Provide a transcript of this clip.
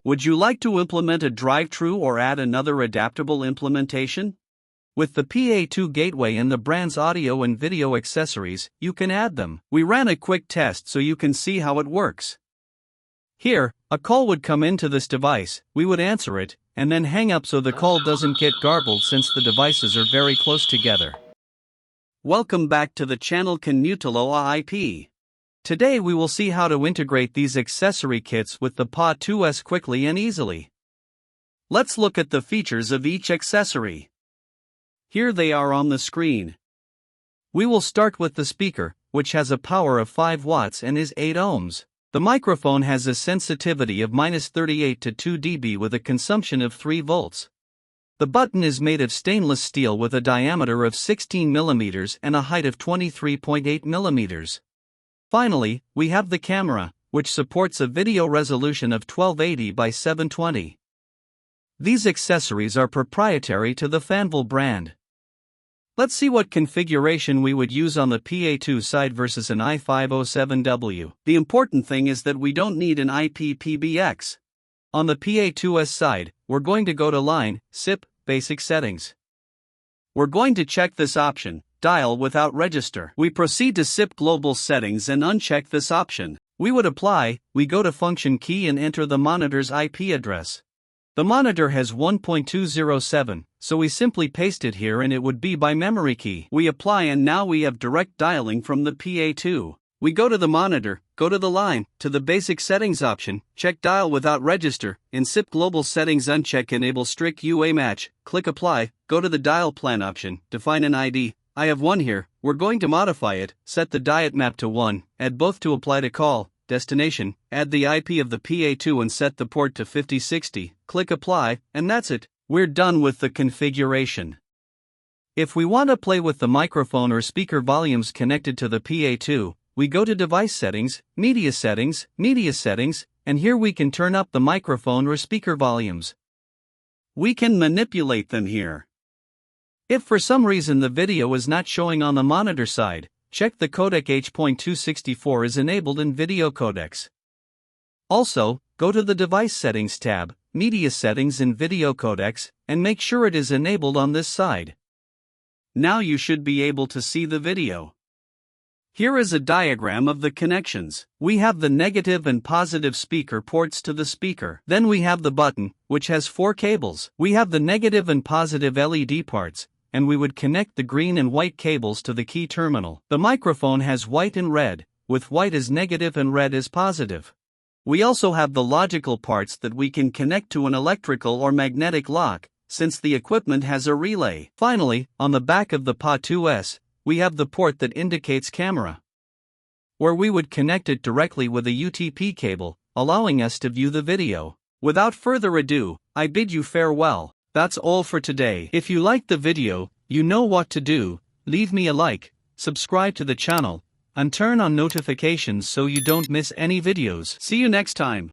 Would you like to implement a drive-thru or add another adaptable implementation? With the PA2 gateway and the brand's audio and video accessories, you can add them. We ran a quick test so you can see how it works. Here, a call would come into this device, we would answer it, and then hang up so the call doesn't get garbled since the devices are very close together. Welcome back to the channel Fanvil IP. Today we will see how to integrate these accessory kits with the PA2S quickly and easily. Let's look at the features of each accessory. Here they are on the screen. We will start with the speaker, which has a power of 5 watts and is 8 ohms. The microphone has a sensitivity of -38 to 2 dB with a consumption of 3 volts. The button is made of stainless steel with a diameter of 16 mm and a height of 23.8 mm. Finally, we have the camera, which supports a video resolution of 1280 by 720. These accessories are proprietary to the Fanvil brand. Let's see what configuration we would use on the PA2 side versus an i507W. The important thing is that we don't need an IP PBX. On the PA2S side, we're going to go to Line, SIP, Basic Settings. We're going to check this option, Dial without register. We proceed to SIP Global Settings and uncheck this option. We would apply, we go to Function Key and enter the monitor's IP address. The monitor has 1.207, so we simply paste it here and it would be by memory key. We apply and now we have direct dialing from the PA2. We go to the monitor, go to the line, to the Basic Settings option, check Dial without register, in SIP Global Settings uncheck Enable Strict UA Match, click Apply, go to the Dial Plan option, define an ID. I have 1 here, we're going to modify it, set the diet map to 1, add both to apply to call, destination, add the IP of the PA2 and set the port to 5060, click Apply, and that's it, we're done with the configuration. If we want to play with the microphone or speaker volumes connected to the PA2, we go to Device Settings, Media Settings, and here we can turn up the microphone or speaker volumes. We can manipulate them here. If for some reason the video is not showing on the monitor side, check the codec H.264 is enabled in video codecs. Also, go to the Device Settings tab, Media Settings in Video Codecs, and make sure it is enabled on this side. Now you should be able to see the video. Here is a diagram of the connections. We have the negative and positive speaker ports to the speaker. Then we have the button, which has 4 cables. We have the negative and positive LED parts, and we would connect the green and white cables to the key terminal. The microphone has white and red, with white as negative and red as positive. We also have the logical parts that we can connect to an electrical or magnetic lock, since the equipment has a relay. Finally, on the back of the PA2S, we have the port that indicates camera, where we would connect it directly with a UTP cable, allowing us to view the video. Without further ado, I bid you farewell. That's all for today. If you liked the video, you know what to do, leave me a like, subscribe to the channel, and turn on notifications so you don't miss any videos. See you next time.